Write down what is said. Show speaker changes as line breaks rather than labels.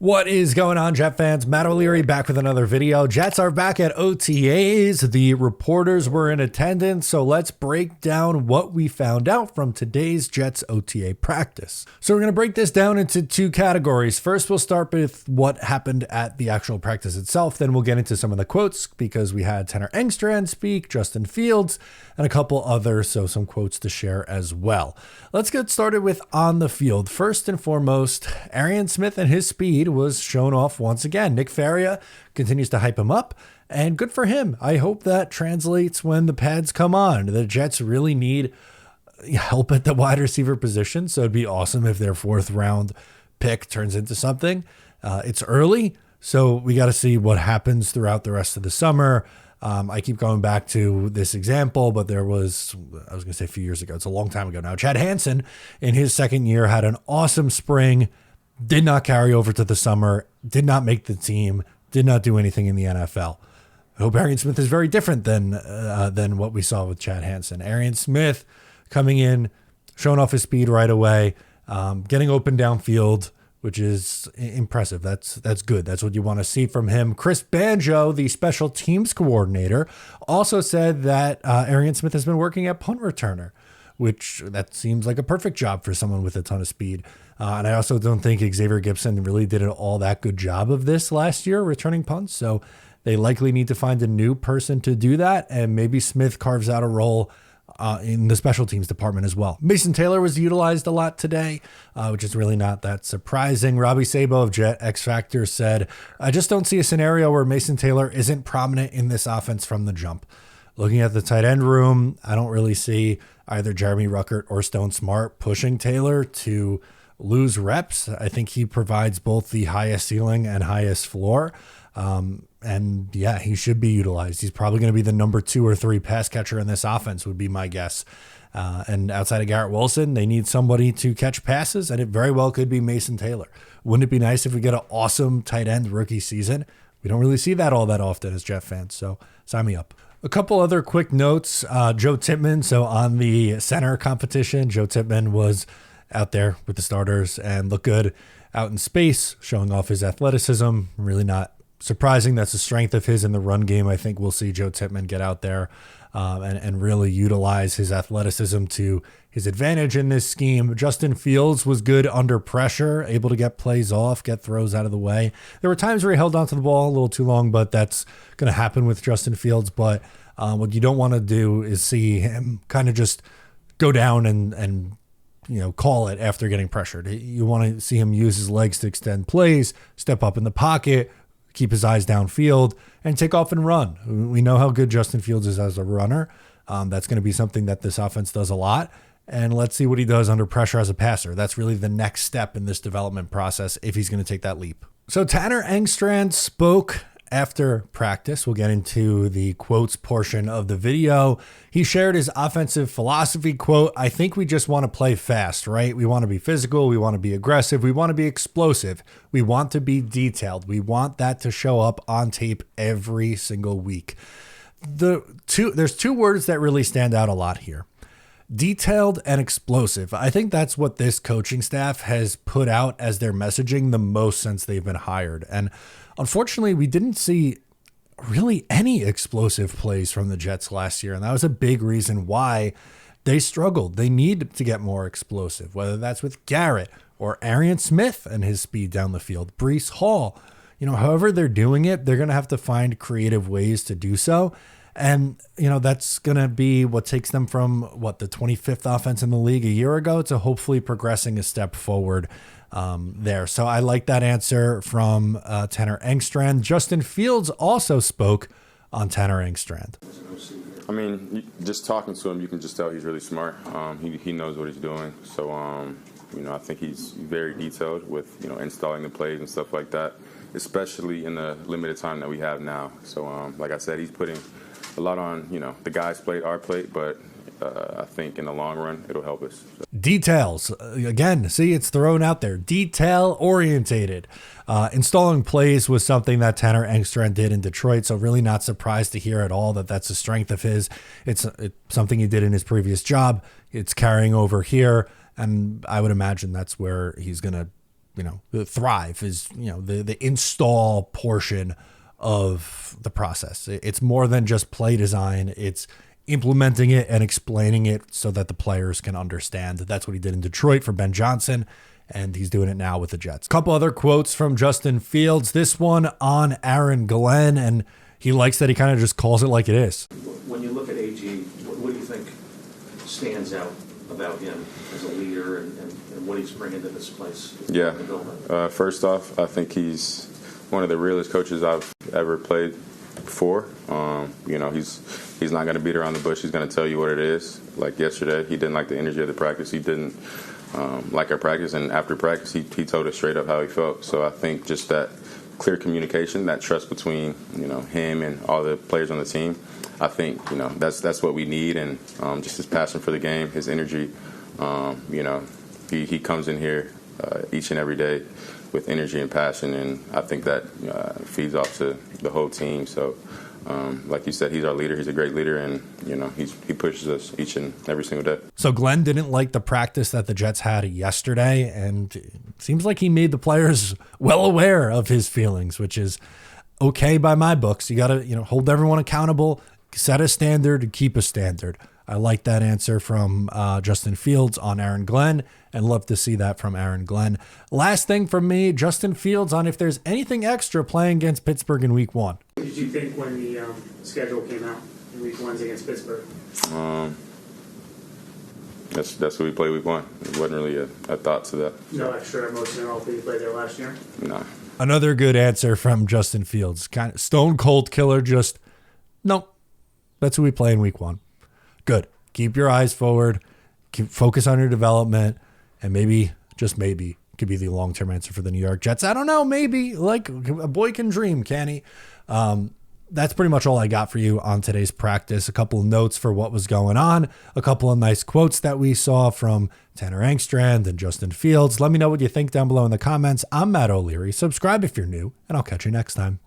What is going on, Jet fans? Matt O'Leary back with another video. Jets are back at OTAs. The reporters were in attendance, so let's break down what we found out from today's Jets OTA practice. So we're going to break this down into two categories. First, we'll start with what happened at the actual practice itself. Then we'll get into some of the quotes because we had Tanner Engstrand speak, Justin Fields, and a couple others, so some quotes to share as well. Let's get started with on the field. First and foremost, Arian Smith and his speed was shown off once again. Nick Faria continues to hype him up, and good for him. I hope that translates when the pads come on. The Jets really need help at the wide receiver position, so it'd be awesome if their fourth round pick turns into something. It's early, so we got to see what happens throughout the rest of the summer. I keep going back to this example, but I was going to say a few years ago. It's a long time ago now. Chad Hansen, in his second year, had an awesome spring, did not carry over to the summer, did not make the team, did not do anything in the NFL. I hope Arian Smith is very different than what we saw with Chad Hansen. Arian Smith coming in, showing off his speed right away, getting open downfield, which is impressive. That's good. That's what you want to see from him. Chris Banjo, the special teams coordinator, also said that Arian Smith has been working at punt returner, which that seems like a perfect job for someone with a ton of speed. And I also don't think Xavier Gipson really did all that good job of this last year, returning punts. So they likely need to find a new person to do that. And maybe Smith carves out a role in the special teams department as well. Mason Taylor was utilized a lot today, which is really not that surprising. Robbie Sabo of Jet X Factor said, I just don't see a scenario where Mason Taylor isn't prominent in this offense from the jump. Looking at the tight end room, I don't really see either Jeremy Ruckert or Stone Smart pushing Taylor to lose reps. I think he provides both the highest ceiling and highest floor. And yeah, he should be utilized. He's probably going to be the number 2 or 3 pass catcher in this offense would be my guess. And outside of Garrett Wilson, they need somebody to catch passes, and it very well could be Mason Taylor. Wouldn't it be nice if we get an awesome tight end rookie season? We don't really see that all that often as Jet fans, so sign me up. A couple other quick notes. Joe Tippmann, so on the center competition, Joe Tippmann was out there with the starters and looked good out in space, showing off his athleticism. Really not surprising. That's a strength of his in the run game. I think we'll see Joe Tippmann get out there and really utilize his athleticism to his advantage in this scheme. Justin Fields was good under pressure, able to get plays off, get throws out of the way. There were times where he held onto the ball a little too long, but that's going to happen with Justin Fields. But what you don't want to do is see him kind of just go down and call it after getting pressured. You want to see him use his legs to extend plays, step up in the pocket, keep his eyes downfield, and take off and run. We know how good Justin Fields is as a runner. That's going to be something that this offense does a lot. And let's see what he does under pressure as a passer. That's really the next step in this development process if he's going to take that leap. So Tanner Engstrand spoke after practice. We'll get into the quotes portion of the video. He shared his offensive philosophy quote. I think we just want to play fast, right? We want to be physical. We want to be aggressive. We want to be explosive. We want to be detailed. We want that to show up on tape every single week. There's two words that really stand out a lot here. Detailed and explosive. I think that's what this coaching staff has put out as their messaging the most since they've been hired. And unfortunately, we didn't see really any explosive plays from the Jets last year. And that was a big reason why they struggled. They need to get more explosive, whether that's with Garrett or Arian Smith and his speed down the field, Breece Hall. However they're doing it, they're going to have to find creative ways to do so. And, that's going to be what takes them from the 25th offense in the league a year ago to hopefully progressing a step forward there. So I like that answer from Tanner Engstrand. Justin Fields also spoke on Tanner Engstrand.
I mean, just talking to him, you can just tell he's really smart. He knows what he's doing. So, I think he's very detailed with, installing the plays and stuff like that, especially in the limited time that we have now. So, like I said, he's putting a lot on, the guys' plate, our plate, but I think in the long run, it'll help us.
Details. Again, see, it's thrown out there. Detail-orientated. Installing plays was something that Tanner Engstrand did in Detroit, so really not surprised to hear at all that that's a strength of his. It's something he did in his previous job. It's carrying over here, and I would imagine that's where he's going to thrive is, the install portion of the process. It's more than just play design. It's implementing it and explaining it so that the players can understand. That's what he did in Detroit for Ben Johnson, and he's doing it now with the Jets. Couple other quotes from Justin Fields. This one on Aaron Glenn, and he likes that he kind of just calls it like it is.
When you look at AG, what do you think stands out about him as a leader and what he's bringing to this place?
Yeah. First off, I think he's one of the realest coaches I've ever played for. He's not going to beat around the bush. He's going to tell you what it is. Like yesterday, he didn't like the energy of the practice. He didn't like our practice, and after practice, he told us straight up how he felt. So I think just that clear communication, that trust between him and all the players on the team, I think that's what we need, and just his passion for the game, his energy. He comes in here each and every day with energy and passion, and I think that feeds off to the whole team. So, like you said, he's our leader. He's a great leader, and he pushes us each and every single day.
So Glenn didn't like the practice that the Jets had yesterday, and it seems like he made the players well aware of his feelings, which is okay by my books. You got to hold everyone accountable, set a standard, and keep a standard. I like that answer from Justin Fields on Aaron Glenn, and love to see that from Aaron Glenn. Last thing from me, Justin Fields on if there's anything extra playing against Pittsburgh in Week 1.
What did you think when the schedule came out in Week 1 against Pittsburgh?
That's what we played Week 1. It wasn't really a thought to that.
No extra emotion at all for you played there last year?
No.
Another good answer from Justin Fields. Kind of stone cold killer, just nope. That's who we play in Week 1. Good. Keep your eyes forward. Focus on your development, and maybe, just maybe, could be the long-term answer for the New York Jets. I don't know. Maybe. Like, a boy can dream, can he? That's pretty much all I got for you on today's practice. A couple of notes for what was going on. A couple of nice quotes that we saw from Tanner Engstrand and Justin Fields. Let me know what you think down below in the comments. I'm Matt O'Leary. Subscribe if you're new, and I'll catch you next time.